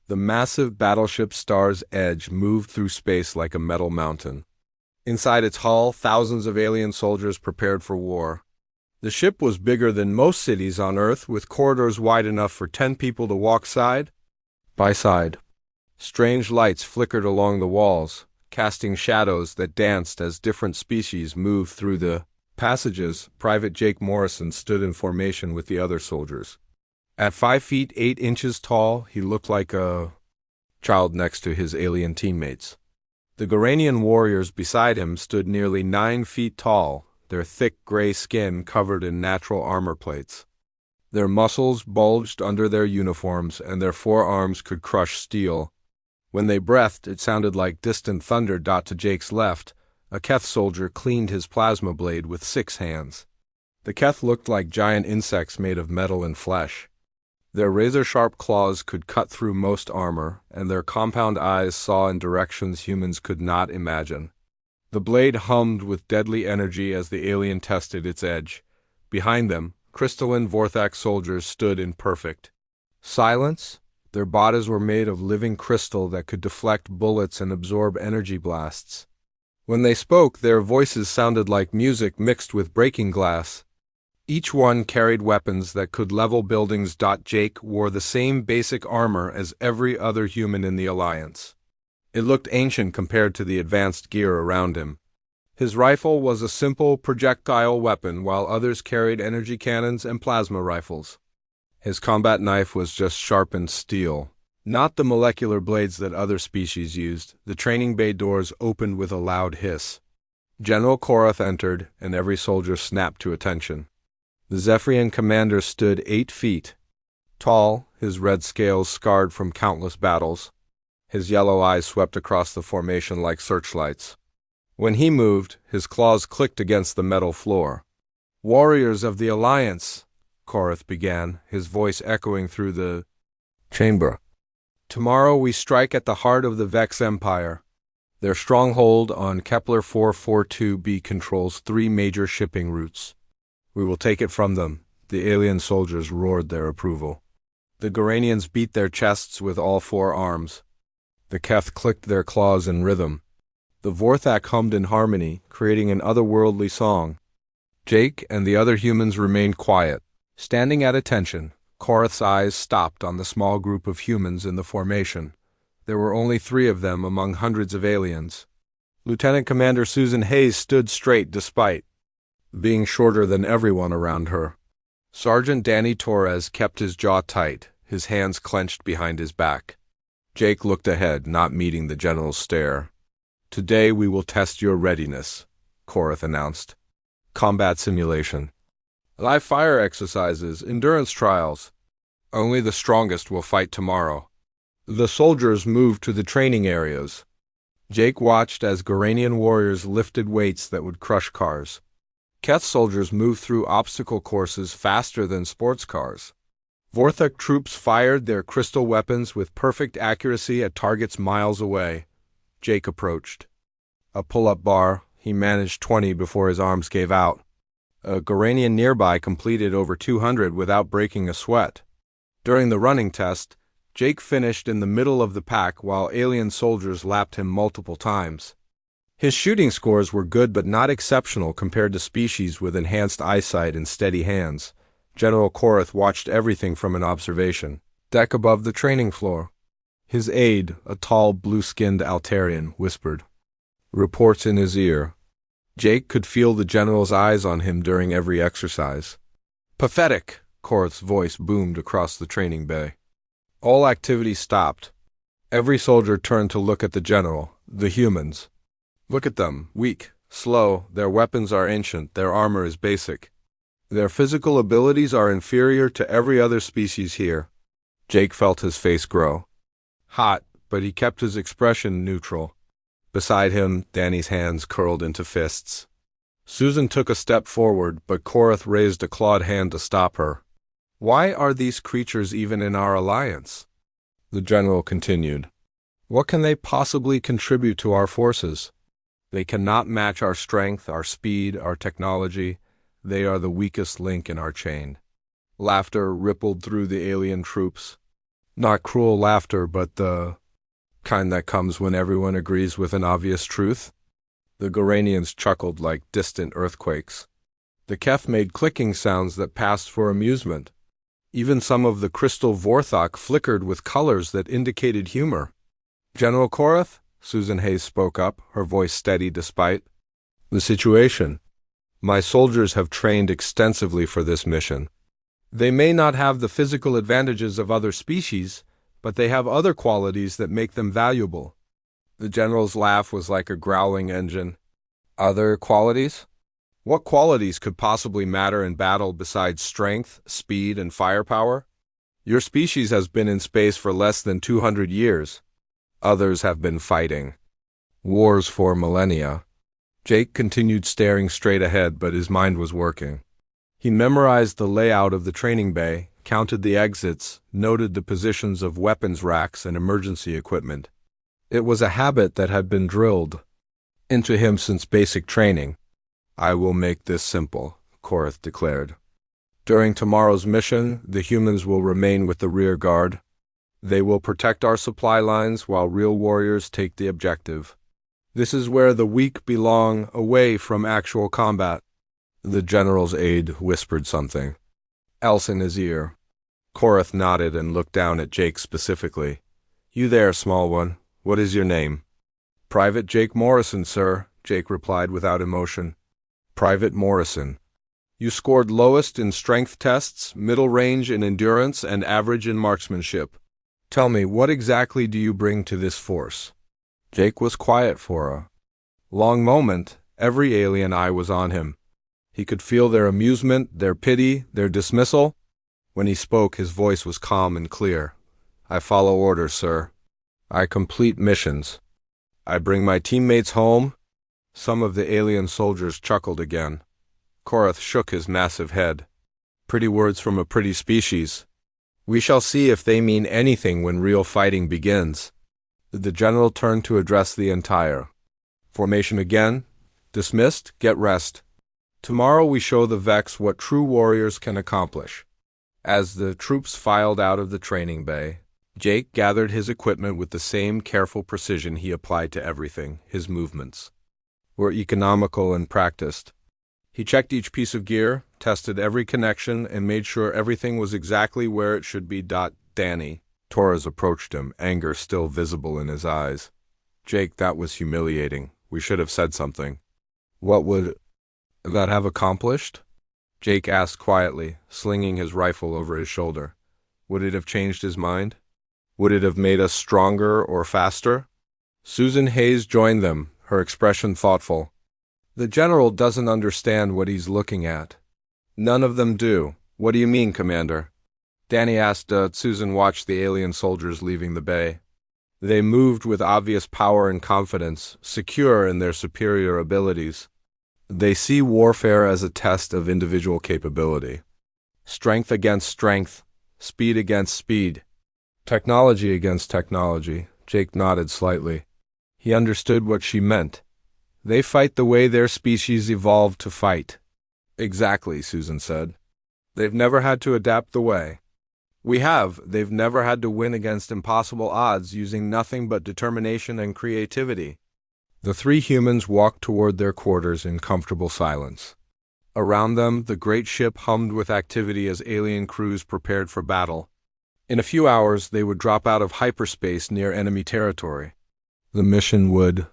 The massive battleship Star's Edge moved through space like a metal mountain. Inside its hull, thousands of alien soldiers prepared for war. The ship was bigger than most cities on Earth, with corridors wide enough for 10 people to walk side by side. Strange lights flickered along the walls, casting shadows that danced as different species moved through the passages. Private Jake Morrison stood in formation with the other soldiers. At 5 feet 8 inches tall, he looked like a child next to his alien teammates. The Garanian warriors beside him stood nearly 9 feet tall, their thick gray skin covered in natural armor plates. Their muscles bulged under their uniforms, and their forearms could crush steel. When they breathed, it sounded like distant thunder. To Jake's left, a Keth soldier cleaned his plasma blade with 6 hands. The Keth looked like giant insects made of metal and flesh. Their razor-sharp claws could cut through most armor, and their compound eyes saw in directions humans could not imagine. The blade hummed with deadly energy as the alien tested its edge. Behind them, crystalline Vorthak soldiers stood in perfect silence. Their bodies were made of living crystal that could deflect bullets and absorb energy blasts. When they spoke, their voices sounded like music mixed with breaking glass. Each one carried weapons that could level buildings. Jake wore the same basic armor as every other human in the Alliance. It looked ancient compared to the advanced gear around him. His rifle was a simple projectile weapon, while others carried energy cannons and plasma rifles. His combat knife was just sharpened steel, not the molecular blades that other species used. The training bay doors opened with a loud hiss. General Korath entered, and every soldier snapped to attention. The Zephyrian commander stood 8 feet tall, his red scales scarred from countless battles. His yellow eyes swept across the formation like searchlights. When he moved, his claws clicked against the metal floor. "Warriors of the Alliance," Korath began, his voice echoing through the chamber. "Tomorrow we strike at the heart of the Vex Empire. Their stronghold on Kepler 442b controls 3 major shipping routes. We will take it from them." The alien soldiers roared their approval. The Garanians beat their chests with all 4 arms. The Keth clicked their claws in rhythm. The Vorthak hummed in harmony, creating an otherworldly song. Jake and the other humans remained quiet. Standing at attention, Korath's eyes stopped on the small group of humans in the formation. There were only 3 of them among hundreds of aliens. Lieutenant Commander Susan Hayes stood straight despite being shorter than everyone around her. Sergeant Danny Torres kept his jaw tight, his hands clenched behind his back. Jake looked ahead, not meeting the general's stare. "Today we will test your readiness," Korath announced. "Combat simulation. Live fire exercises, endurance trials. Only the strongest will fight tomorrow." The soldiers moved to the training areas. Jake watched as Garanian warriors lifted weights that would crush cars. Keth soldiers moved through obstacle courses faster than sports cars. Vorthak troops fired their crystal weapons with perfect accuracy at targets miles away. Jake approached. A pull-up bar, he managed 20 before his arms gave out. A Garanian nearby completed over 200 without breaking a sweat. During the running test, Jake finished in the middle of the pack while alien soldiers lapped him multiple times. His shooting scores were good but not exceptional compared to species with enhanced eyesight and steady hands. General Korath watched everything from an observation deck above the training floor. His aide, a tall, blue-skinned Altarian, whispered reports in his ear. Jake could feel the general's eyes on him during every exercise. "Pathetic!" Korath's voice boomed across the training bay. All activity stopped. Every soldier turned to look at the general, the humans. "Look at them, weak, slow, their weapons are ancient, their armor is basic. Their physical abilities are inferior to every other species here." Jake felt his face grow. Hot, but he kept his expression neutral. Beside him, Danny's hands curled into fists. Susan took a step forward, but Korath raised a clawed hand to stop her. "Why are these creatures even in our alliance?" The general continued. "What can they possibly contribute to our forces? They cannot match our strength, our speed, our technology. They are the weakest link in our chain." Laughter rippled through the alien troops. Not cruel laughter, but the kind that comes when everyone agrees with an obvious truth. The Goranians chuckled like distant earthquakes. The Kef made clicking sounds that passed for amusement. Even some of the crystal Vorthok flickered with colors that indicated humor. "General Korath," Susan Hayes spoke up, her voice steady despite the situation. "My soldiers have trained extensively for this mission. They may not have the physical advantages of other species, but they have other qualities that make them valuable." The general's laugh was like a growling engine. "Other qualities? What qualities could possibly matter in battle besides strength, speed, and firepower? Your species has been in space for less than 200 years. Others have been fighting wars for millennia." Jake continued staring straight ahead, but his mind was working. He memorized the layout of the training bay, counted the exits, noted the positions of weapons racks and emergency equipment. It was a habit that had been drilled into him since basic training. "I will make this simple," Korath declared. "During tomorrow's mission, the humans will remain with the rear guard. They will protect our supply lines while real warriors take the objective. This is where the weak belong, away from actual combat." The general's aide whispered something else in his ear. Korath nodded and looked down at Jake specifically. "You there, small one. What is your name?" "Private Jake Morrison, sir," Jake replied without emotion. "Private Morrison. You scored lowest in strength tests, middle range in endurance, and average in marksmanship. Tell me, what exactly do you bring to this force?" Jake was quiet for a long moment. Every alien eye was on him. He could feel their amusement, their pity, their dismissal. When he spoke, his voice was calm and clear. "I follow orders, sir. I complete missions. I bring my teammates home." Some of the alien soldiers chuckled again. Korath shook his massive head. "Pretty words from a pretty species. We shall see if they mean anything when real fighting begins." The general turned to address the entire formation again. "Dismissed, get rest. Tomorrow we show the Vex what true warriors can accomplish." As the troops filed out of the training bay, Jake gathered his equipment with the same careful precision he applied to everything. His movements were economical and practiced. He checked each piece of gear, tested every connection, and made sure everything was exactly where it should be. "Danny." Torres approached him, anger still visible in his eyes. "Jake, that was humiliating. We should have said something." "What would that have accomplished?" Jake asked quietly, slinging his rifle over his shoulder. "Would it have changed his mind? Would it have made us stronger or faster?" Susan Hayes joined them, her expression thoughtful. "The general doesn't understand what he's looking at." "None of them do. What do you mean, Commander?" Danny asked. Susan watched the alien soldiers leaving the bay. They moved with obvious power and confidence, secure in their superior abilities. They see warfare as a test of individual capability. Strength against strength, speed against speed, technology against technology. Jake nodded slightly. He understood what she meant. They fight the way their species evolved to fight. "Exactly," Susan said. "They've never had to adapt the way we have. They've never had to win against impossible odds using nothing but determination and creativity." The three humans walked toward their quarters in comfortable silence. Around them, the great ship hummed with activity as alien crews prepared for battle. In a few hours, they would drop out of hyperspace near enemy territory. The mission would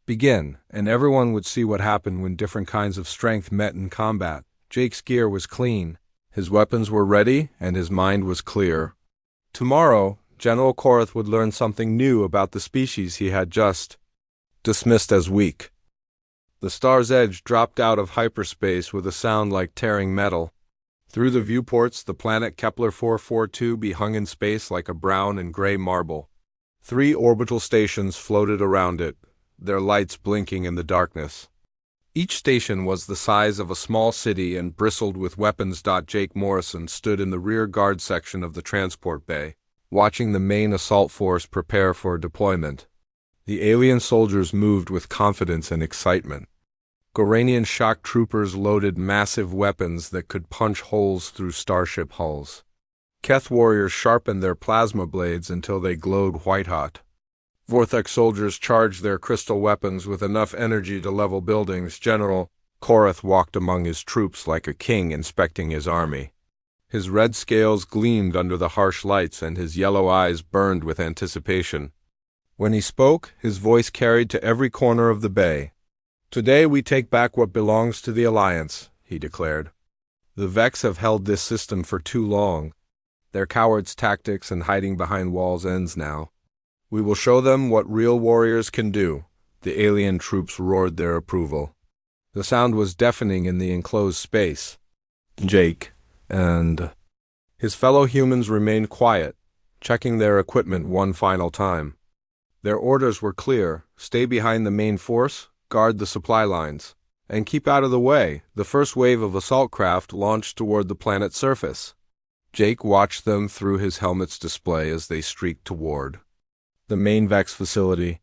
begin, and everyone would see what happened when different kinds of strength met in combat. Jake's gear was clean, his weapons were ready, and his mind was clear. Tomorrow, General Korath would learn something new about the species he had just dismissed as weak. The Star's Edge dropped out of hyperspace with a sound like tearing metal. Through the viewports, the planet Kepler 442b hung in space like a brown and gray marble. 3 orbital stations floated around it, their lights blinking in the darkness. Each station was the size of a small city and bristled with weapons. Jake Morrison stood in the rear guard section of the transport bay, watching the main assault force prepare for deployment. The alien soldiers moved with confidence and excitement. Goranian shock troopers loaded massive weapons that could punch holes through starship hulls. Keth warriors sharpened their plasma blades until they glowed white-hot. Vortex soldiers charged their crystal weapons with enough energy to level buildings. General Korath walked among his troops like a king inspecting his army. His red scales gleamed under the harsh lights, and his yellow eyes burned with anticipation. When he spoke, his voice carried to every corner of the bay. "Today we take back what belongs to the Alliance," he declared. "The Vex have held this system for too long. Their cowards' tactics and hiding behind walls ends now. We will show them what real warriors can do." The alien troops roared their approval. The sound was deafening in the enclosed space. Jake and his fellow humans remained quiet, checking their equipment one final time. Their orders were clear: stay behind the main force, guard the supply lines, and keep out of the way. The first wave of assault craft launched toward the planet's surface. Jake watched them through his helmet's display as they streaked toward the main Vex facility.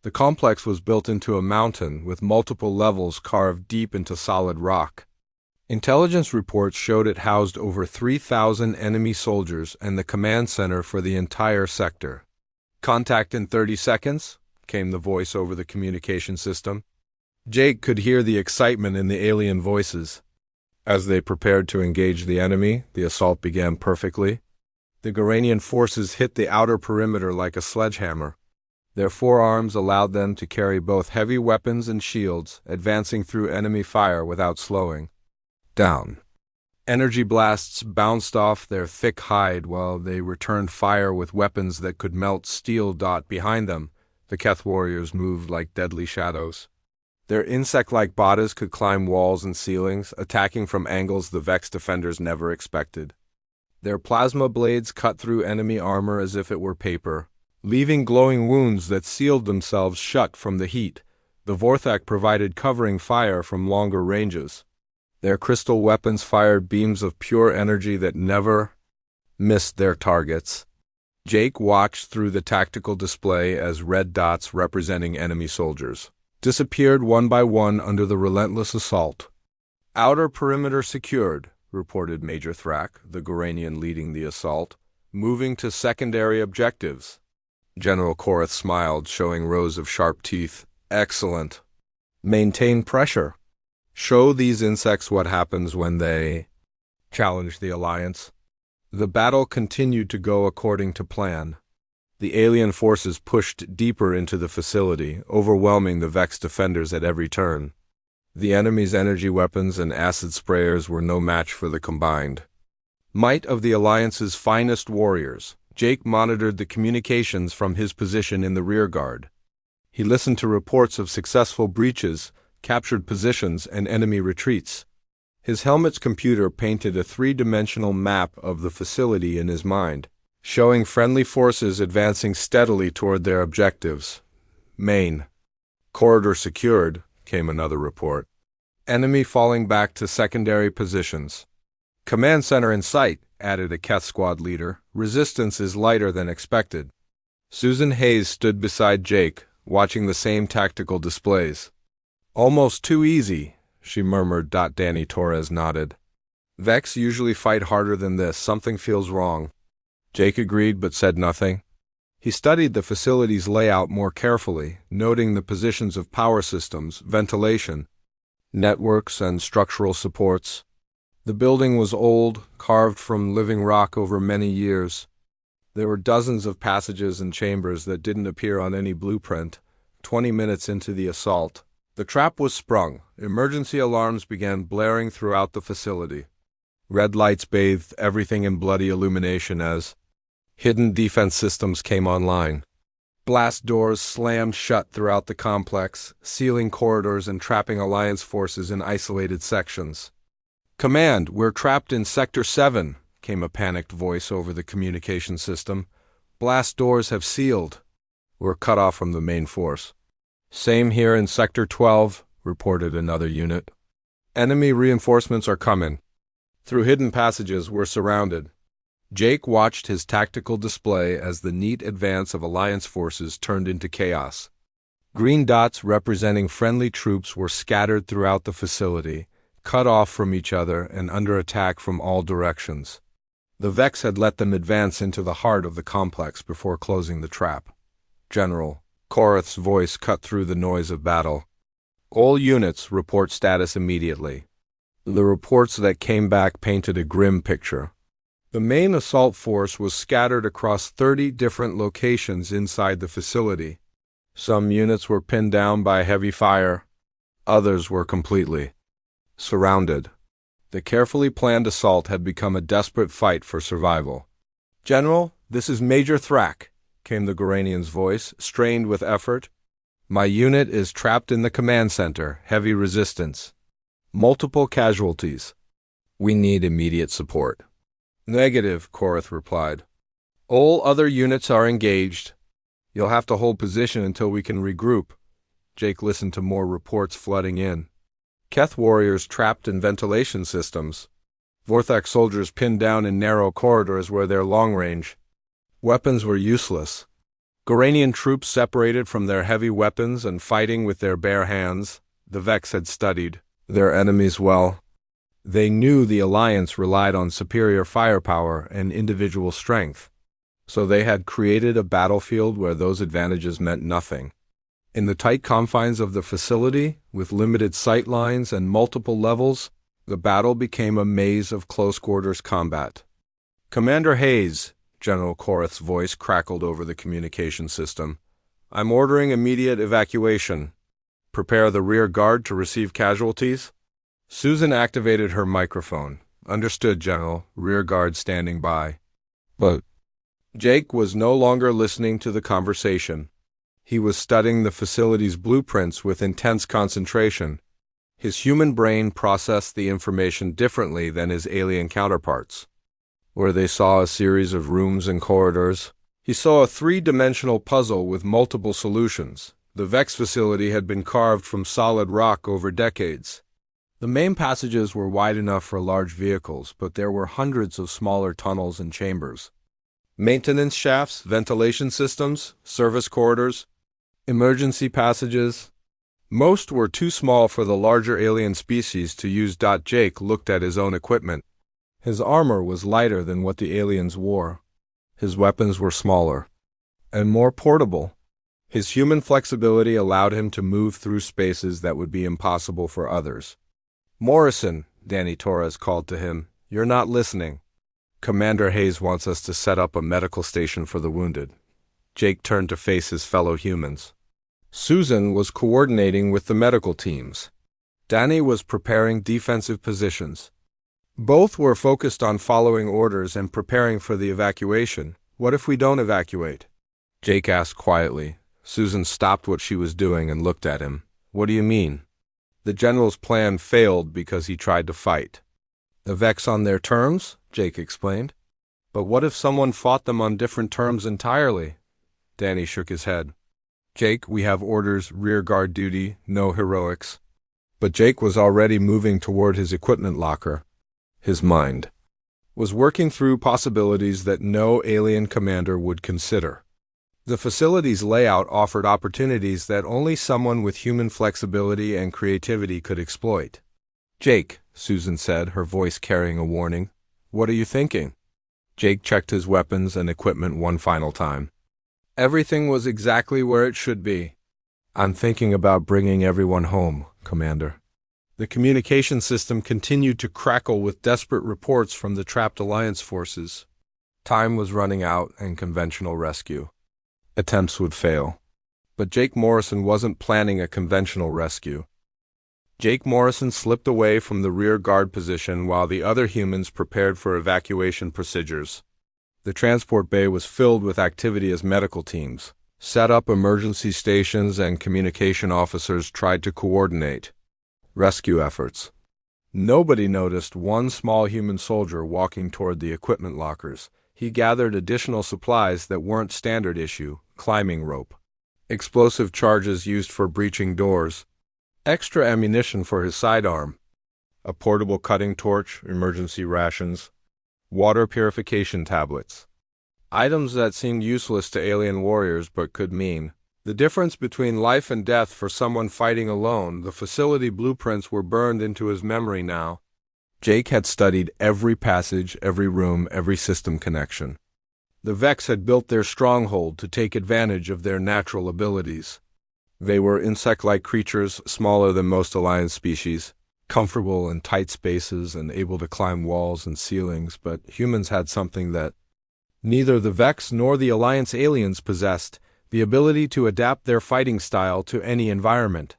The complex was built into a mountain with multiple levels carved deep into solid rock. Intelligence reports showed it housed over 3,000 enemy soldiers and the command center for the entire sector. "Contact in 30 seconds, came the voice over the communication system. Jake could hear the excitement in the alien voices. As they prepared to engage the enemy, the assault began perfectly. The Garanian forces hit the outer perimeter like a sledgehammer. Their forearms allowed them to carry both heavy weapons and shields, advancing through enemy fire without slowing down. Energy blasts bounced off their thick hide while they returned fire with weapons that could melt steel. Behind them, the Keth warriors moved like deadly shadows. Their insect-like bodies could climb walls and ceilings, attacking from angles the Vex defenders never expected. Their plasma blades cut through enemy armor as if it were paper, leaving glowing wounds that sealed themselves shut from the heat. The Vorthak provided covering fire from longer ranges. Their crystal weapons fired beams of pure energy that never missed their targets. Jake watched through the tactical display as red dots representing enemy soldiers disappeared one by one under the relentless assault. "Outer perimeter secured," reported Major Thrak, the Garanian leading the assault. "Moving to secondary objectives." General Korath smiled, showing rows of sharp teeth. "Excellent. Maintain pressure. Show these insects what happens when they challenge the Alliance." The battle continued to go according to plan. The alien forces pushed deeper into the facility, overwhelming the Vex defenders at every turn. The enemy's energy weapons and acid sprayers were no match for the combined might of the Alliance's finest warriors. Jake monitored the communications from his position in the rearguard. He listened to reports of successful breaches, captured positions, and enemy retreats. His helmet's computer painted a three-dimensional map of the facility in his mind, showing friendly forces advancing steadily toward their objectives. "Main corridor secured," came another report. "Enemy falling back to secondary positions." "Command center in sight," added a Keth squad leader. "Resistance is lighter than expected." Susan Hayes stood beside Jake, watching the same tactical displays. "Almost too easy," she murmured. Danny Torres nodded. "Vex usually fight harder than this. Something feels wrong." Jake agreed but said nothing. He studied the facility's layout more carefully, noting the positions of power systems, ventilation, networks, and structural supports. The building was old, carved from living rock over many years. There were dozens of passages and chambers that didn't appear on any blueprint. 20 minutes into the assault, the trap was sprung. Emergency alarms began blaring throughout the facility. Red lights bathed everything in bloody illumination as hidden defense systems came online. Blast doors slammed shut throughout the complex, sealing corridors and trapping Alliance forces in isolated sections. "Command, we're trapped in Sector 7, came a panicked voice over the communication system. "Blast doors have sealed. We're cut off from the main force." "Same here in Sector 12, reported another unit. "Enemy reinforcements are coming. Through hidden passages, we're surrounded." Jake watched his tactical display as the neat advance of Alliance forces turned into chaos. Green dots representing friendly troops were scattered throughout the facility, cut off from each other and under attack from all directions. The Vex had let them advance into the heart of the complex before closing the trap. General Korath's voice cut through the noise of battle. All units report status immediately. The reports that came back painted a grim picture. The main assault force was scattered across 30 different locations inside the facility. Some units were pinned down by heavy fire. Others were completely surrounded. The carefully planned assault had become a desperate fight for survival. "General, this is Major Thrak," came the Goranian's voice, strained with effort. "My unit is trapped in the command center, heavy resistance. Multiple casualties. We need immediate support." "Negative," Korath replied. "All other units are engaged. You'll have to hold position until we can regroup." Jake listened to more reports flooding in. Keth warriors trapped in ventilation systems. Vorthak soldiers pinned down in narrow corridors where their long-range weapons were useless. Goranian troops separated from their heavy weapons and fighting with their bare hands. The Vex had studied their enemies well. They knew the Alliance relied on superior firepower and individual strength, so they had created a battlefield where those advantages meant nothing. In the tight confines of the facility, with limited sight lines and multiple levels, the battle became a maze of close-quarters combat. "Commander Hayes," General Korath's voice crackled over the communication system, "I'm ordering immediate evacuation. Prepare the rear guard to receive casualties." Susan activated her microphone. "Understood, General. Rear guard standing by." But Jake was no longer listening to the conversation. He was studying the facility's blueprints with intense concentration. His human brain processed the information differently than his alien counterparts. Where they saw a series of rooms and corridors, he saw a three-dimensional puzzle with multiple solutions. The Vex facility had been carved from solid rock over decades. The main passages were wide enough for large vehicles, but there were hundreds of smaller tunnels and chambers. Maintenance shafts, ventilation systems, service corridors, emergency passages. Most were too small for the larger alien species to use. Jake looked at his own equipment. His armor was lighter than what the aliens wore. His weapons were smaller and more portable. His human flexibility allowed him to move through spaces that would be impossible for others. "Morrison," Danny Torres called to him, "you're not listening. Commander Hayes wants us to set up a medical station for the wounded." Jake turned to face his fellow humans. Susan was coordinating with the medical teams. Danny was preparing defensive positions. Both were focused on following orders and preparing for the evacuation. "What if we don't evacuate?" Jake asked quietly. Susan stopped what she was doing and looked at him. "What do you mean?" "The general's plan failed because he tried to fight." "The Vex on their terms?" Jake explained. "But what if someone fought them on different terms entirely?" Danny shook his head. "Jake, we have orders, rear guard duty, no heroics." But Jake was already moving toward his equipment locker. His mind was working through possibilities that no alien commander would consider. The facility's layout offered opportunities that only someone with human flexibility and creativity could exploit. "Jake," Susan said, her voice carrying a warning, "what are you thinking?" Jake checked his weapons and equipment one final time. Everything was exactly where it should be. "I'm thinking about bringing everyone home, Commander." The communication system continued to crackle with desperate reports from the trapped Alliance forces. Time was running out and conventional rescue attempts would fail. But Jake Morrison wasn't planning a conventional rescue. Jake Morrison slipped away from the rear guard position while the other humans prepared for evacuation procedures. The transport bay was filled with activity as medical teams set up emergency stations and communication officers tried to coordinate rescue efforts. Nobody noticed one small human soldier walking toward the equipment lockers. He gathered additional supplies that weren't standard issue: climbing rope, explosive charges used for breaching doors, extra ammunition for his sidearm, a portable cutting torch, emergency rations, water purification tablets. Items that seemed useless to alien warriors but could mean the difference between life and death for someone fighting alone. The facility blueprints were burned into his memory now. Jake had studied every passage, every room, every system connection. The Vex had built their stronghold to take advantage of their natural abilities. They were insect-like creatures, smaller than most Alliance species, comfortable in tight spaces and able to climb walls and ceilings, but humans had something that neither the Vex nor the Alliance aliens possessed: the ability to adapt their fighting style to any environment.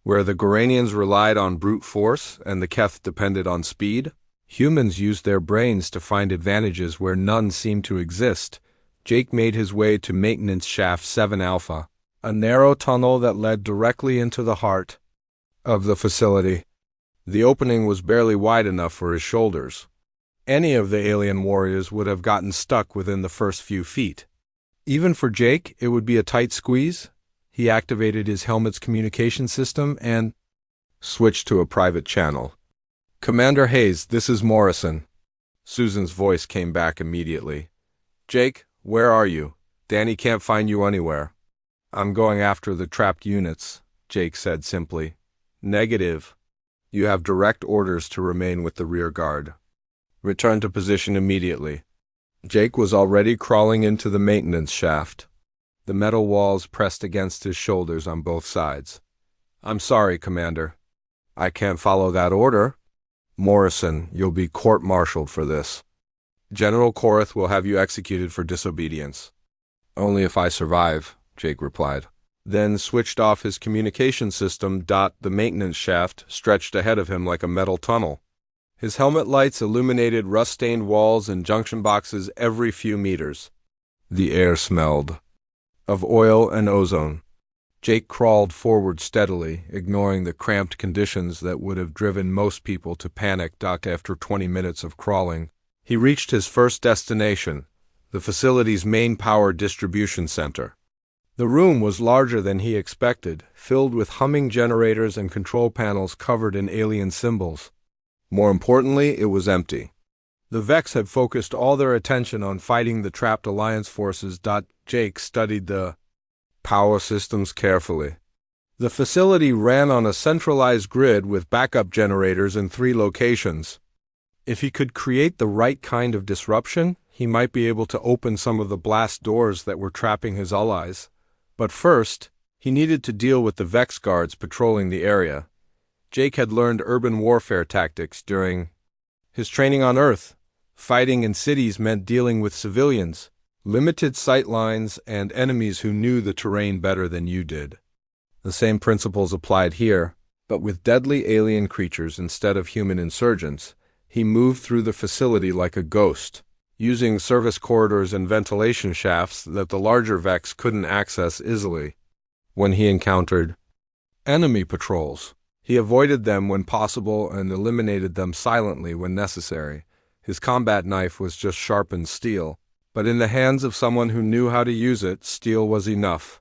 Where the Goranians relied on brute force and the Keth depended on speed, humans used their brains to find advantages where none seemed to exist. Jake made his way to Maintenance Shaft 7 Alpha, a narrow tunnel that led directly into the heart of the facility. The opening was barely wide enough for his shoulders. Any of the alien warriors would have gotten stuck within the first few feet. Even for Jake, it would be a tight squeeze. He activated his helmet's communication system and switched to a private channel. "Commander Hayes, this is Morrison." Susan's voice came back immediately. "Jake, where are you? Danny can't find you anywhere." "I'm going after the trapped units," Jake said simply. "Negative. You have direct orders to remain with the rear guard. Return to position immediately." Jake was already crawling into the maintenance shaft. The metal walls pressed against his shoulders on both sides. "I'm sorry, Commander. I can't follow that order." "Morrison, you'll be court-martialed for this. General Korath will have you executed for disobedience." "Only if I survive," Jake replied. Then switched off his communication system. The maintenance shaft stretched ahead of him like a metal tunnel. His helmet lights illuminated rust-stained walls and junction boxes every few meters. The air smelled of oil and ozone. Jake crawled forward steadily, ignoring the cramped conditions that would have driven most people to panic. After 20 minutes of crawling, he reached his first destination, the facility's main power distribution center. The room was larger than he expected, filled with humming generators and control panels covered in alien symbols. More importantly, it was empty. The Vex had focused all their attention on fighting the trapped Alliance forces. Jake studied the power systems carefully. The facility ran on a centralized grid with backup generators in 3 locations. If he could create the right kind of disruption, he might be able to open some of the blast doors that were trapping his allies. But first, he needed to deal with the Vex guards patrolling the area. Jake had learned urban warfare tactics during his training on Earth. Fighting in cities meant dealing with civilians, limited sight lines, and enemies who knew the terrain better than you did. The same principles applied here, but with deadly alien creatures instead of human insurgents. He moved through the facility like a ghost, using service corridors and ventilation shafts that the larger Vex couldn't access easily. When he encountered enemy patrols, he avoided them when possible and eliminated them silently when necessary. His combat knife was just sharpened steel, but in the hands of someone who knew how to use it, steel was enough.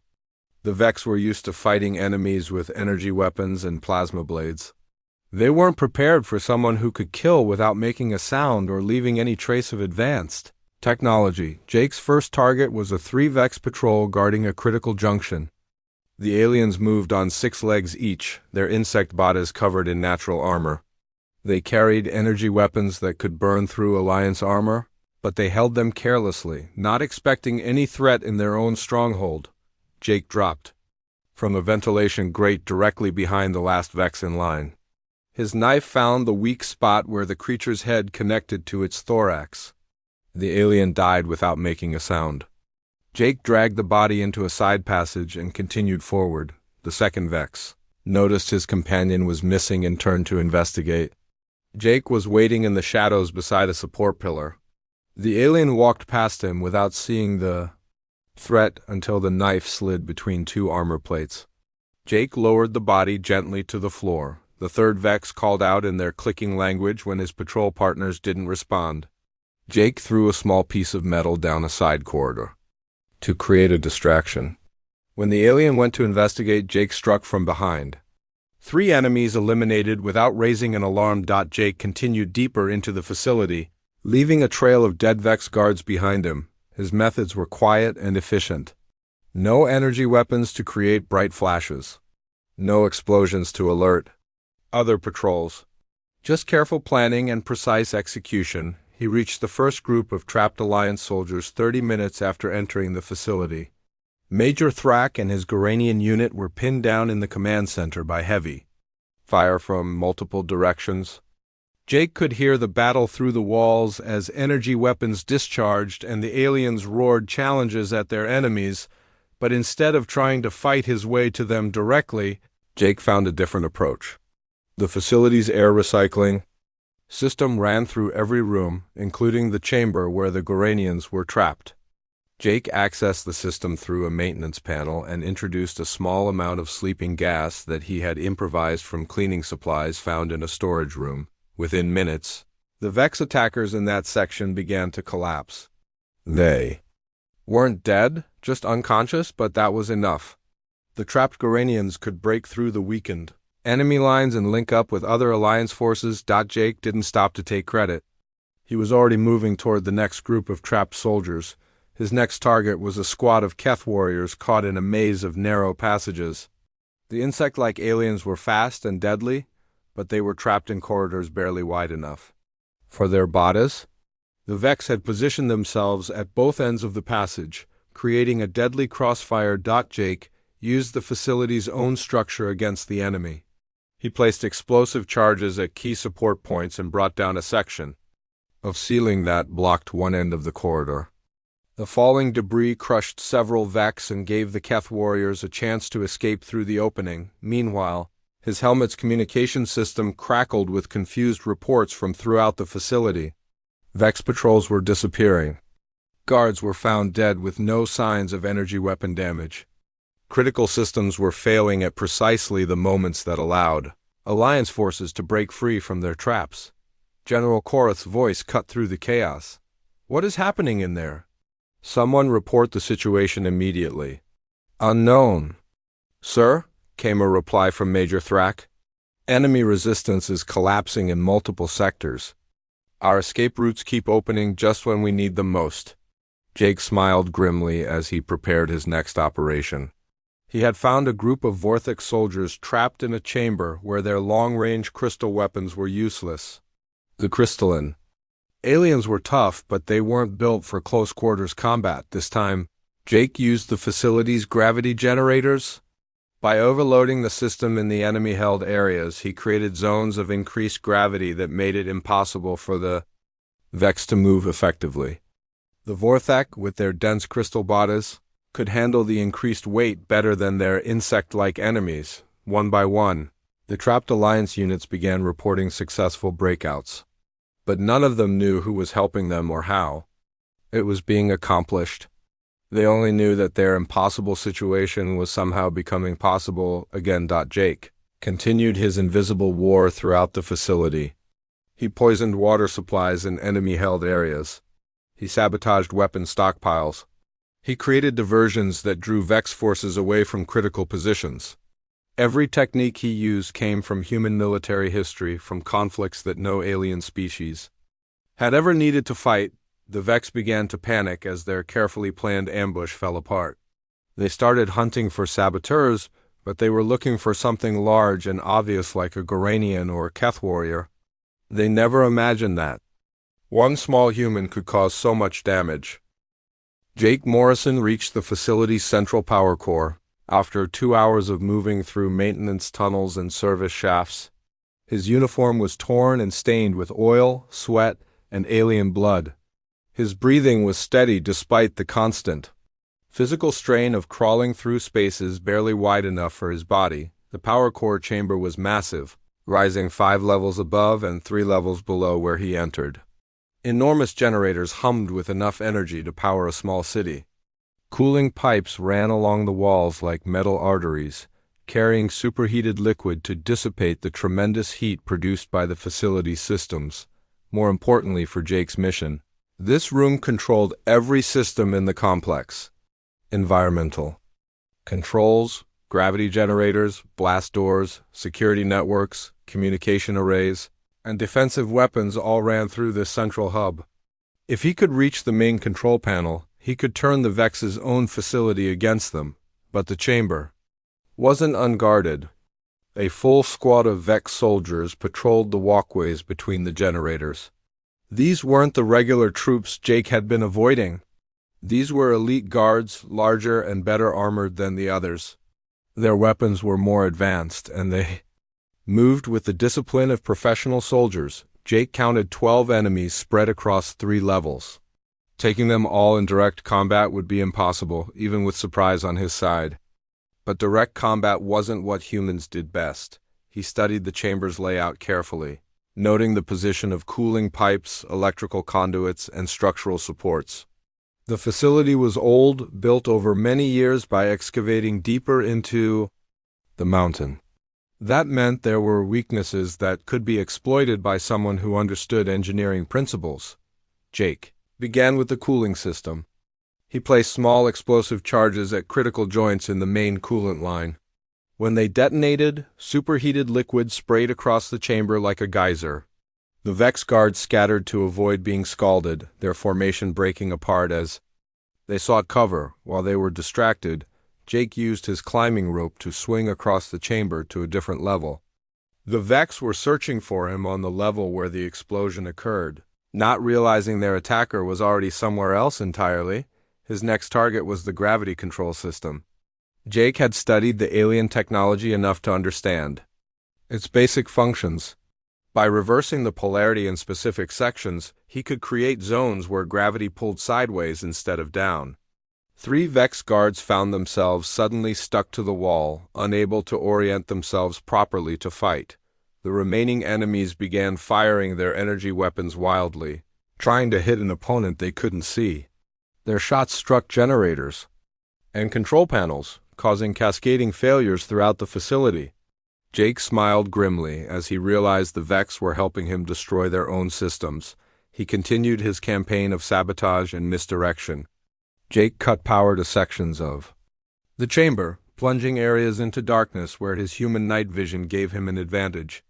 The Vex were used to fighting enemies with energy weapons and plasma blades. They weren't prepared for someone who could kill without making a sound or leaving any trace of advanced technology. Jake's first target was a 3 Vex patrol guarding a critical junction. The aliens moved on 6 legs each, their insect bodies covered in natural armor. They carried energy weapons that could burn through Alliance armor, but they held them carelessly, not expecting any threat in their own stronghold. Jake dropped from a ventilation grate directly behind the last Vex in line. His knife found the weak spot where the creature's head connected to its thorax. The alien died without making a sound. Jake dragged the body into a side passage and continued forward. The second Vex noticed his companion was missing and turned to investigate. Jake was waiting in the shadows beside a support pillar. The alien walked past him without seeing the threat until the knife slid between 2 armor plates. Jake lowered the body gently to the floor. The third Vex called out in their clicking language when his patrol partners didn't respond. Jake threw a small piece of metal down a side corridor to create a distraction. When the alien went to investigate, Jake struck from behind. 3 enemies eliminated without raising an alarm. Jake continued deeper into the facility, leaving a trail of dead Vex guards behind him. His methods were quiet and efficient. No energy weapons to create bright flashes. No explosions to alert other patrols. Just careful planning and precise execution, he reached the first group of trapped Alliance soldiers 30 minutes after entering the facility. Major Thrak and his Goranian unit were pinned down in the command center by heavy fire from multiple directions. Jake could hear the battle through the walls as energy weapons discharged and the aliens roared challenges at their enemies, but instead of trying to fight his way to them directly, Jake found a different approach. The facility's air recycling system ran through every room, including the chamber where the Goranians were trapped. Jake accessed the system through a maintenance panel and introduced a small amount of sleeping gas that he had improvised from cleaning supplies found in a storage room. Within minutes, the Vex attackers in that section began to collapse. They weren't dead, just unconscious, but that was enough. The trapped Goranians could break through the weakened enemy lines and link up with other Alliance forces. Jake didn't stop to take credit. He was already moving toward the next group of trapped soldiers. His next target was a squad of Keth warriors caught in a maze of narrow passages. The insect-like aliens were fast and deadly, but they were trapped in corridors barely wide enough for their bodies. The Vex had positioned themselves at both ends of the passage, creating a deadly crossfire. Jake used the facility's own structure against the enemy. He placed explosive charges at key support points and brought down a section of ceiling that blocked one end of the corridor. The falling debris crushed several Vex and gave the Keth warriors a chance to escape through the opening. Meanwhile, his helmet's communication system crackled with confused reports from throughout the facility. Vex patrols were disappearing. Guards were found dead with no signs of energy weapon damage. Critical systems were failing at precisely the moments that allowed Alliance forces to break free from their traps. General Korath's voice cut through the chaos. "What is happening in there? Someone report the situation immediately." "Unknown, sir," came a reply from Major Thrak. "Enemy resistance is collapsing in multiple sectors. Our escape routes keep opening just when we need them most." Jake smiled grimly as he prepared his next operation. He had found a group of Vorthic soldiers trapped in a chamber where their long-range crystal weapons were useless. The crystalline aliens were tough, but they weren't built for close-quarters combat this time. Jake used the facility's gravity generators. By overloading the system in the enemy-held areas, he created zones of increased gravity that made it impossible for the Vex to move effectively. The Vorthak, with their dense crystal bodies, could handle the increased weight better than their insect-like enemies. One by one, the trapped Alliance units began reporting successful breakouts. But none of them knew who was helping them or how it was being accomplished. They only knew that their impossible situation was somehow becoming possible again. Jake continued his invisible war throughout the facility. He poisoned water supplies in enemy-held areas. He sabotaged weapon stockpiles. He created diversions that drew Vex forces away from critical positions. Every technique he used came from human military history, from conflicts that no alien species had ever needed to fight. The Vex began to panic as their carefully planned ambush fell apart. They started hunting for saboteurs, but they were looking for something large and obvious like a Goranian or a Keth warrior. They never imagined that one small human could cause so much damage. Jake Morrison reached the facility's central power core after 2 hours of moving through maintenance tunnels and service shafts. His uniform was torn and stained with oil, sweat, and alien blood. His breathing was steady despite the constant physical strain of crawling through spaces barely wide enough for his body. The power core chamber was massive, rising 5 levels above and 3 levels below where he entered. Enormous generators hummed with enough energy to power a small city. Cooling pipes ran along the walls like metal arteries, carrying superheated liquid to dissipate the tremendous heat produced by the facility's systems. More importantly for Jake's mission, this room controlled every system in the complex. Environmental controls, gravity generators, blast doors, security networks, communication arrays, and defensive weapons all ran through this central hub. If he could reach the main control panel, he could turn the Vex's own facility against them, but the chamber wasn't unguarded. A full squad of Vex soldiers patrolled the walkways between the generators. These weren't the regular troops Jake had been avoiding. These were elite guards, larger and better armored than the others. Their weapons were more advanced, and they moved with the discipline of professional soldiers. Jake counted 12 enemies spread across 3 levels. Taking them all in direct combat would be impossible, even with surprise on his side. But direct combat wasn't what humans did best. He studied the chamber's layout carefully, noting the position of cooling pipes, electrical conduits, and structural supports. The facility was old, built over many years by excavating deeper into the mountain. That meant there were weaknesses that could be exploited by someone who understood engineering principles. Jake began with the cooling system. He placed small explosive charges at critical joints in the main coolant line. When they detonated, superheated liquid sprayed across the chamber like a geyser. The Vex guards scattered to avoid being scalded, their formation breaking apart as they sought cover. While they were distracted, Jake used his climbing rope to swing across the chamber to a different level. The Vex were searching for him on the level where the explosion occurred. Not realizing their attacker was already somewhere else entirely, his next target was the gravity control system. Jake had studied the alien technology enough to understand its basic functions. By reversing the polarity in specific sections, he could create zones where gravity pulled sideways instead of down. 3 Vex guards found themselves suddenly stuck to the wall, unable to orient themselves properly to fight. The remaining enemies began firing their energy weapons wildly, trying to hit an opponent they couldn't see. Their shots struck generators and control panels, causing cascading failures throughout the facility. Jake smiled grimly as he realized the Vex were helping him destroy their own systems. He continued his campaign of sabotage and misdirection. Jake cut power to sections of the chamber, plunging areas into darkness where his human night vision gave him an advantage.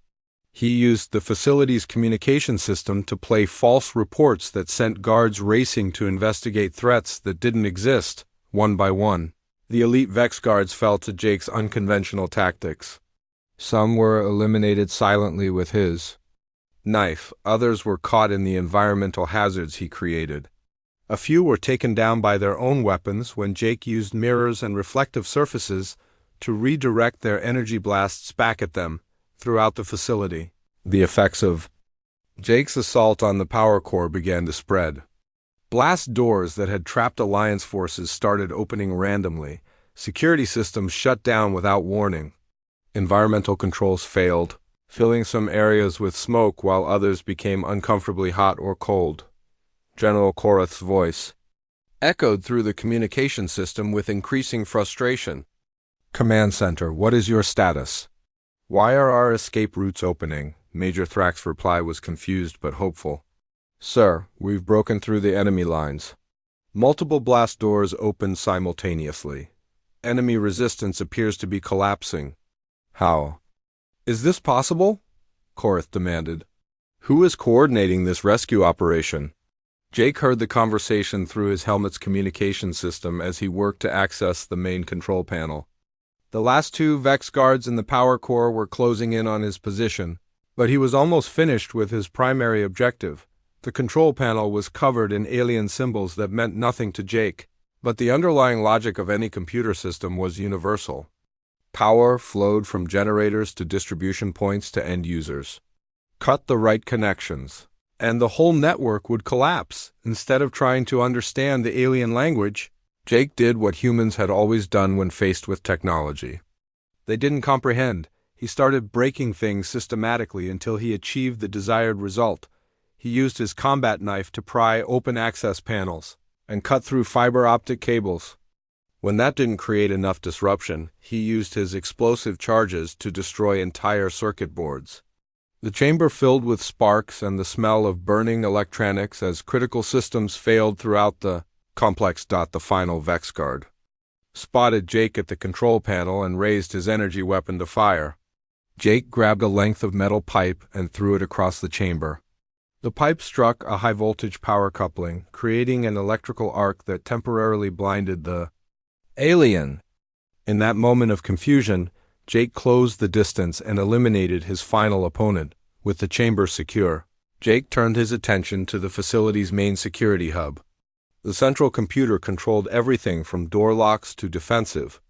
He used the facility's communication system to play false reports that sent guards racing to investigate threats that didn't exist, one by one. The elite Vex guards fell to Jake's unconventional tactics. Some were eliminated silently with his knife, others were caught in the environmental hazards he created. A few were taken down by their own weapons when Jake used mirrors and reflective surfaces to redirect their energy blasts back at them throughout the facility. The effects of Jake's assault on the power core began to spread. Blast doors that had trapped Alliance forces started opening randomly. Security systems shut down without warning. Environmental controls failed, filling some areas with smoke while others became uncomfortably hot or cold. General Korath's voice echoed through the communication system with increasing frustration. Command Center, what is your status? Why are our escape routes opening? Major Thrax's reply was confused but hopeful. Sir, we've broken through the enemy lines. Multiple blast doors opened simultaneously. Enemy resistance appears to be collapsing. How is this possible? Korath demanded. Who is coordinating this rescue operation? Jake heard the conversation through his helmet's communication system as he worked to access the main control panel. The last 2 Vex guards in the power core were closing in on his position, but he was almost finished with his primary objective. The control panel was covered in alien symbols that meant nothing to Jake, but the underlying logic of any computer system was universal. Power flowed from generators to distribution points to end users. Cut the right connections, and the whole network would collapse. Instead of trying to understand the alien language, Jake did what humans had always done when faced with technology. They didn't comprehend. He started breaking things systematically until he achieved the desired result. He used his combat knife to pry open access panels and cut through fiber optic cables. When that didn't create enough disruption, he used his explosive charges to destroy entire circuit boards. The chamber filled with sparks and the smell of burning electronics as critical systems failed throughout the complex. The final Vex guard spotted Jake at the control panel and raised his energy weapon to fire. Jake grabbed a length of metal pipe and threw it across the chamber. The pipe struck a high-voltage power coupling, creating an electrical arc that temporarily blinded the alien. In that moment of confusion, Jake closed the distance and eliminated his final opponent, with the chamber secure. Jake turned his attention to the facility's main security hub. The central computer controlled everything from door locks to defensive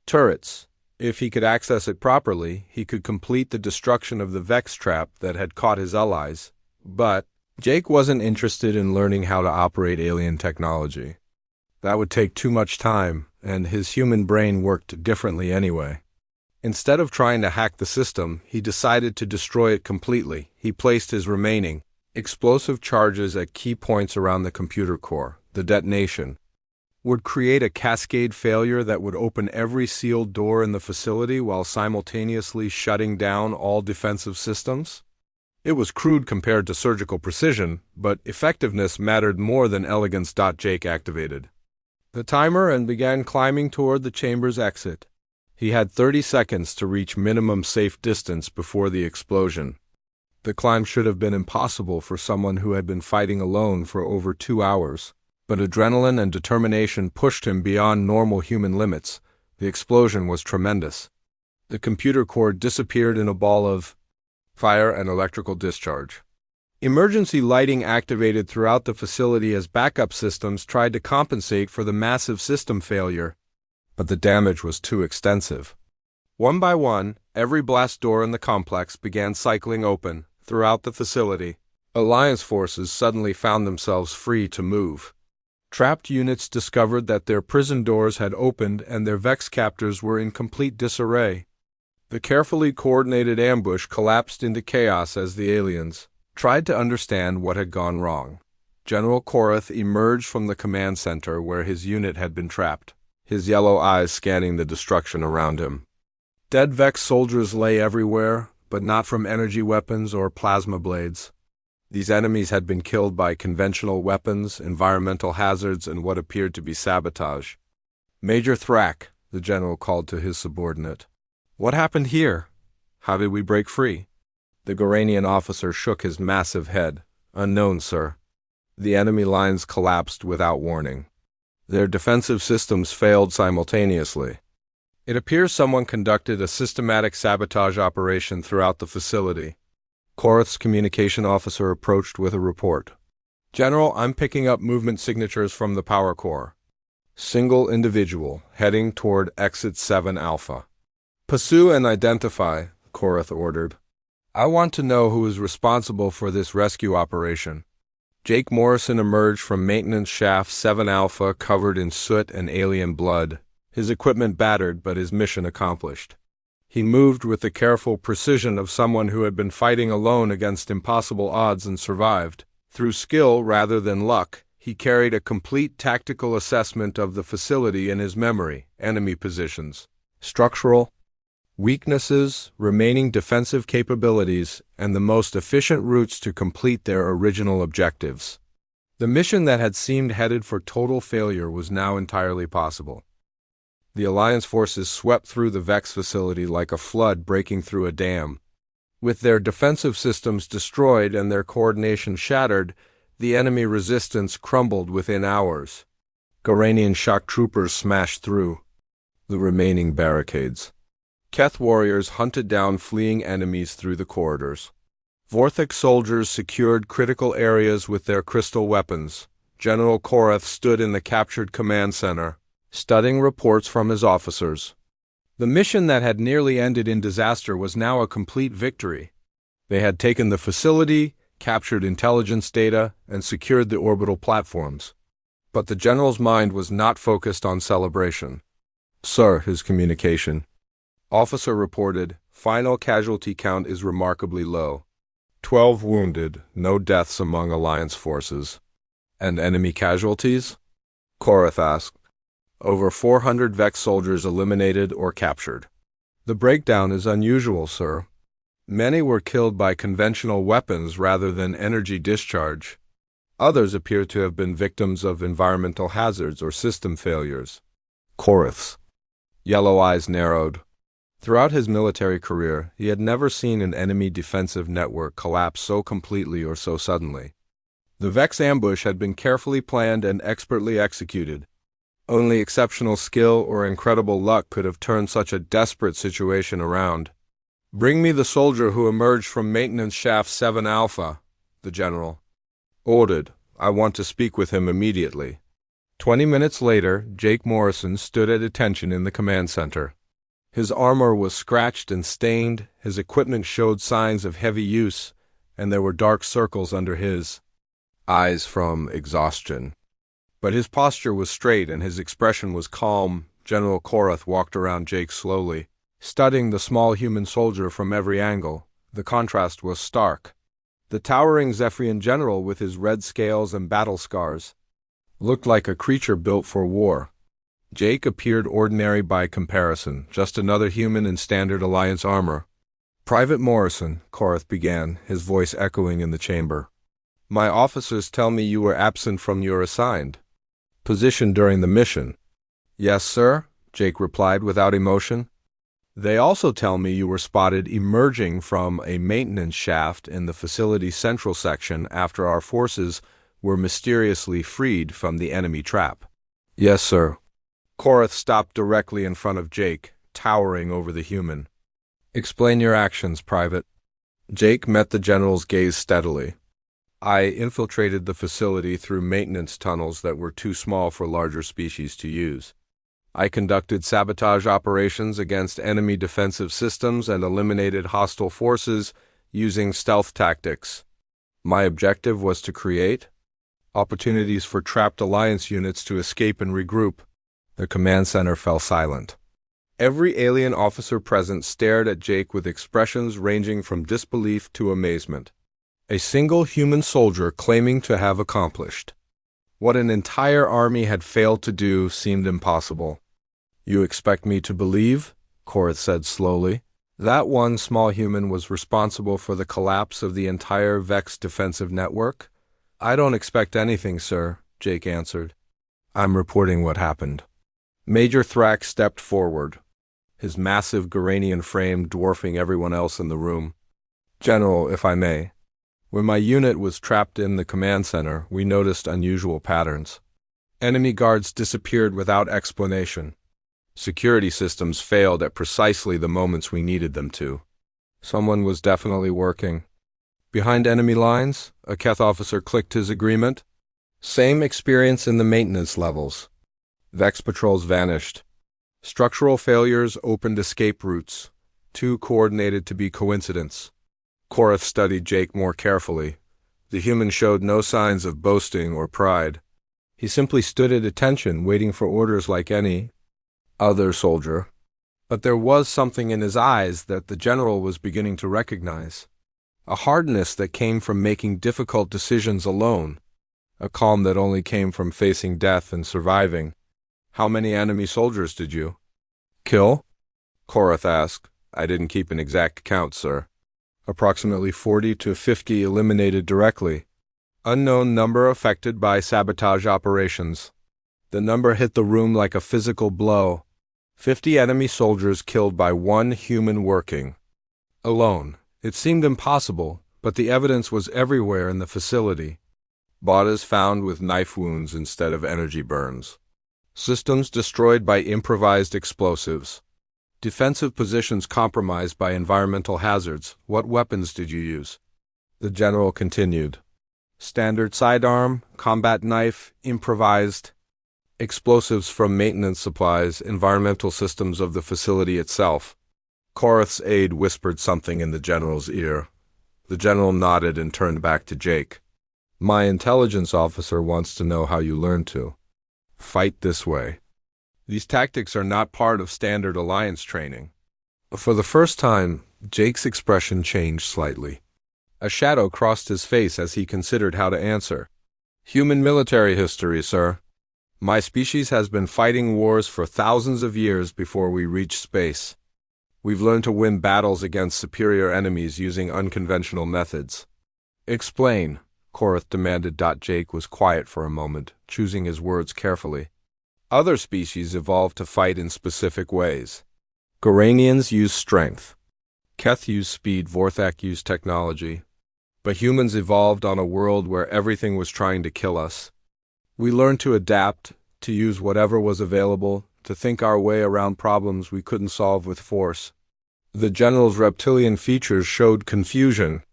turrets. If he could access it properly, he could complete the destruction of the Vex trap that had caught his allies. But Jake wasn't interested in learning how to operate alien technology. That would take too much time, and his human brain worked differently anyway. Instead of trying to hack the system, he decided to destroy it completely. He placed his remaining explosive charges at key points around the computer core. The detonation would create a cascade failure that would open every sealed door in the facility while simultaneously shutting down all defensive systems. It was crude compared to surgical precision, but effectiveness mattered more than elegance. Jake activated the timer and began climbing toward the chamber's exit. He had 30 seconds to reach minimum safe distance before the explosion. The climb should have been impossible for someone who had been fighting alone for over 2 hours. But adrenaline and determination pushed him beyond normal human limits. The explosion was tremendous. The computer core disappeared in a ball of fire and electrical discharge. Emergency lighting activated throughout the facility as backup systems tried to compensate for the massive system failure. But the damage was too extensive. One by one, every blast door in the complex began cycling open throughout the facility. Alliance forces suddenly found themselves free to move. Trapped units discovered that their prison doors had opened and their Vex captors were in complete disarray. The carefully coordinated ambush collapsed into chaos as the aliens tried to understand what had gone wrong. General Korath emerged from the command center where his unit had been trapped, his yellow eyes scanning the destruction around him. Dead Vex soldiers lay everywhere, but not from energy weapons or plasma blades. These enemies had been killed by conventional weapons, environmental hazards, and what appeared to be sabotage. "Major Thrak," the general called to his subordinate. "What happened here? How did we break free?" The Goranian officer shook his massive head. "Unknown, sir. The enemy lines collapsed without warning. Their defensive systems failed simultaneously. It appears someone conducted a systematic sabotage operation throughout the facility." Korath's communication officer approached with a report. "General, I'm picking up movement signatures from the power core. Single individual, heading toward exit 7 Alpha. Pursue and identify," Korath ordered. "I want to know who is responsible for this rescue operation." Jake Morrison emerged from maintenance shaft 7 Alpha covered in soot and alien blood, his equipment battered but his mission accomplished. He moved with the careful precision of someone who had been fighting alone against impossible odds and survived. Through skill rather than luck, he carried a complete tactical assessment of the facility in his memory: enemy positions, structural weaknesses, remaining defensive capabilities, and the most efficient routes to complete their original objectives. The mission that had seemed headed for total failure was now entirely possible. The Alliance forces swept through the Vex facility like a flood breaking through a dam. With their defensive systems destroyed and their coordination shattered, the enemy resistance crumbled within hours. Goranian shock troopers smashed through the remaining barricades. Keth warriors hunted down fleeing enemies through the corridors. Vorthik soldiers secured critical areas with their crystal weapons. General Korath stood in the captured command center, studying reports from his officers. The mission that had nearly ended in disaster was now a complete victory. They had taken the facility, captured intelligence data, and secured the orbital platforms. But the general's mind was not focused on celebration. "Sir," his communication officer reported, "final casualty count is remarkably low. 12 wounded, no deaths among Alliance forces." "And enemy casualties?" Korath asked. "Over 400 Vex soldiers eliminated or captured." "The breakdown is unusual, sir. Many were killed by conventional weapons rather than energy discharge. Others appear to have been victims of environmental hazards or system failures." Korath's yellow eyes narrowed. Throughout his military career, he had never seen an enemy defensive network collapse so completely or so suddenly. The Vex ambush had been carefully planned and expertly executed. Only exceptional skill or incredible luck could have turned such a desperate situation around. Bring me the soldier who emerged from maintenance shaft 7 Alpha, the general ordered. I want to speak with him immediately. 20 minutes later, Jake Morrison stood at attention in the command center. His armor was scratched and stained, his equipment showed signs of heavy use, and there were dark circles under his eyes from exhaustion. But his posture was straight and his expression was calm. General Korath walked around Jake slowly, studying the small human soldier from every angle. The contrast was stark. The towering Zephyrian general with his red scales and battle scars looked like a creature built for war. Jake appeared ordinary by comparison, just another human in standard Alliance armor. Private Morrison, Korath began, his voice echoing in the chamber. My officers tell me you were absent from your assigned position during the mission. Yes, sir, Jake replied without emotion. They also tell me you were spotted emerging from a maintenance shaft in the facility's central section after our forces were mysteriously freed from the enemy trap. Yes, sir. Korath stopped directly in front of Jake, towering over the human. Explain your actions, Private. Jake met the general's gaze steadily. I infiltrated the facility through maintenance tunnels that were too small for larger species to use. I conducted sabotage operations against enemy defensive systems and eliminated hostile forces using stealth tactics. My objective was to create opportunities for trapped Alliance units to escape and regroup. The command center fell silent. Every alien officer present stared at Jake with expressions ranging from disbelief to amazement. A single human soldier claiming to have accomplished what an entire army had failed to do seemed impossible. You expect me to believe, Korath said slowly, that one small human was responsible for the collapse of the entire Vex defensive network? I don't expect anything, sir, Jake answered. I'm reporting what happened. Major Thrax stepped forward, his massive Garanian frame dwarfing everyone else in the room. General, if I may. When my unit was trapped in the command center, we noticed unusual patterns. Enemy guards disappeared without explanation. Security systems failed at precisely the moments we needed them to. Someone was definitely working behind enemy lines. A Keth officer clicked his agreement. Same experience in the maintenance levels. Vex patrols vanished. Structural failures opened escape routes, too coordinated to be coincidence. Korath studied Jake more carefully. The human showed no signs of boasting or pride. He simply stood at attention, waiting for orders like any other soldier. But there was something in his eyes that the general was beginning to recognize. A hardness that came from making difficult decisions alone. A calm that only came from facing death and surviving. How many enemy soldiers did you kill? Korath asked. I didn't keep an exact count, sir. Approximately 40 to 50 eliminated directly. Unknown number affected by sabotage operations. The number hit the room like a physical blow. 50 enemy soldiers killed by one human working alone. It seemed impossible, but the evidence was everywhere in the facility. Bodies found with knife wounds instead of energy burns. Systems destroyed by improvised explosives. Defensive positions compromised by environmental hazards. What weapons did you use? The general continued. Standard sidearm, combat knife, improvised explosives from maintenance supplies, environmental systems of the facility itself. Korath's aide whispered something in the general's ear. The general nodded and turned back to Jake. My intelligence officer wants to know how you learned to fight this way. These tactics are not part of standard Alliance training. For the first time, Jake's expression changed slightly. A shadow crossed his face as he considered how to answer. Human military history, sir. My species has been fighting wars for thousands of years before we reached space. We've learned to win battles against superior enemies using unconventional methods. Explain, Korath demanded. Jake was quiet for a moment, choosing his words carefully. Other species evolved to fight in specific ways. Garanians use strength. Keth used speed. Vorthak used technology. But humans evolved on a world where everything was trying to kill us. We learned to adapt, to use whatever was available, to think our way around problems we couldn't solve with force. The general's reptilian features showed confusion.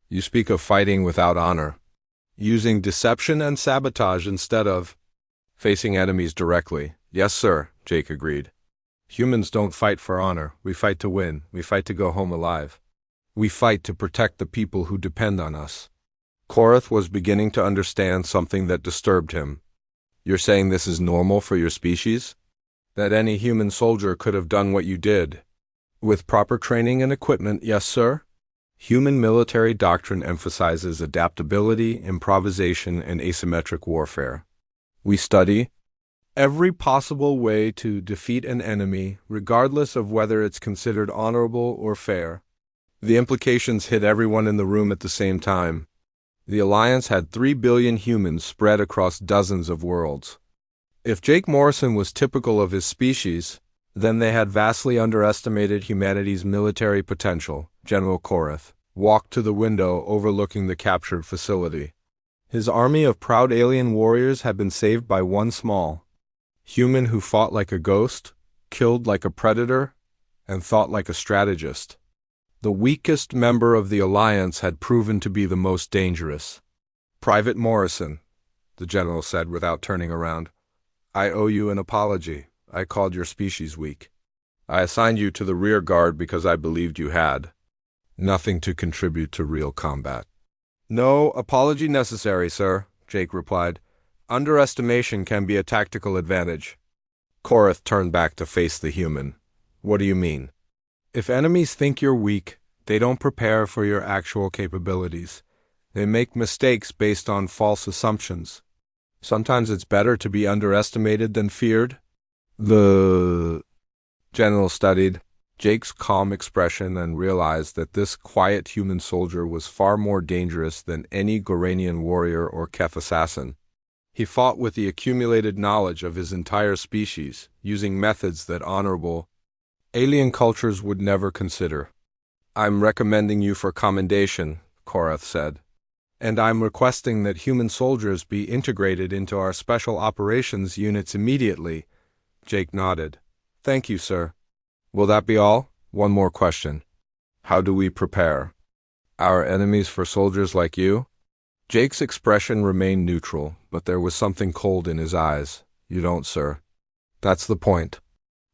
You speak of fighting without honor, using deception and sabotage instead of facing enemies directly. Yes, sir, Jake agreed. Humans don't fight for honor. We fight to win. We fight to go home alive. We fight to protect the people who depend on us. Korath was beginning to understand something that disturbed him. You're saying this is normal for your species? That any human soldier could have done what you did? With proper training and equipment, yes, sir? Human military doctrine emphasizes adaptability, improvisation, and asymmetric warfare. We study every possible way to defeat an enemy, regardless of whether it's considered honorable or fair. The implications hit everyone in the room at the same time. The Alliance had 3 billion humans spread across dozens of worlds. If Jake Morrison was typical of his species, then they had vastly underestimated humanity's military potential. General Korath walked to the window overlooking the captured facility. His army of proud alien warriors had been saved by one small human who fought like a ghost, killed like a predator, and thought like a strategist. The weakest member of the Alliance had proven to be the most dangerous. Private Morrison, the general said without turning around, I owe you an apology. I called your species weak. I assigned you to the rear guard because I believed you had nothing to contribute to real combat. No apology necessary, sir, Jake replied. Underestimation can be a tactical advantage. Korath turned back to face the human. What do you mean? If enemies think you're weak, they don't prepare for your actual capabilities. They make mistakes based on false assumptions. Sometimes it's better to be underestimated than feared. The general studied Jake's calm expression and realized that this quiet human soldier was far more dangerous than any Goranian warrior or Keth assassin. He fought with the accumulated knowledge of his entire species, using methods that honorable alien cultures would never consider. I'm recommending you for commendation, Korath said. And I'm requesting that human soldiers be integrated into our special operations units immediately. Jake nodded. Thank you, sir. Will that be all? One more question. How do we prepare our enemies for soldiers like you? Jake's expression remained neutral, but there was something cold in his eyes. You don't, sir. That's the point.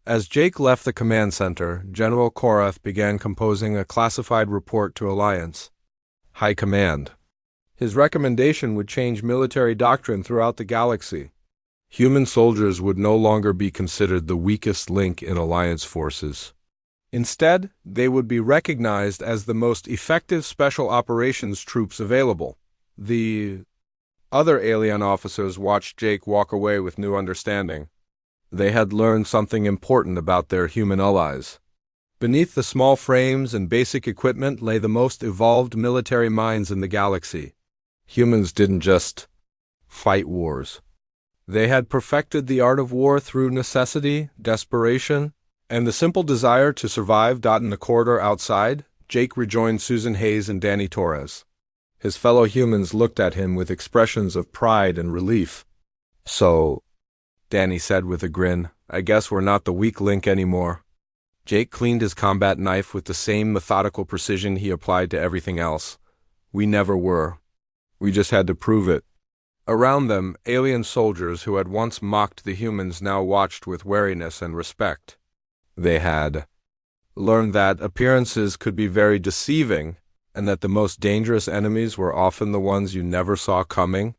As Jake left the command center, General Korath began composing a classified report to Alliance High Command. His recommendation would change military doctrine throughout the galaxy. Human soldiers would no longer be considered the weakest link in Alliance forces. Instead, they would be recognized as the most effective special operations troops available. The other alien officers watched Jake walk away with new understanding. They had learned something important about their human allies. Beneath the small frames and basic equipment lay the most evolved military minds in the galaxy. Humans didn't just fight wars. They had perfected the art of war through necessity, desperation, and the simple desire to survive. In the corridor outside, Jake rejoined Susan Hayes and Danny Torres. His fellow humans looked at him with expressions of pride and relief. So, Danny said with a grin, I guess we're not the weak link anymore. Jake cleaned his combat knife with the same methodical precision he applied to everything else. We never were. We just had to prove it. Around them, alien soldiers who had once mocked the humans now watched with wariness and respect. They had learned that appearances could be very deceiving, and that the most dangerous enemies were often the ones you never saw coming.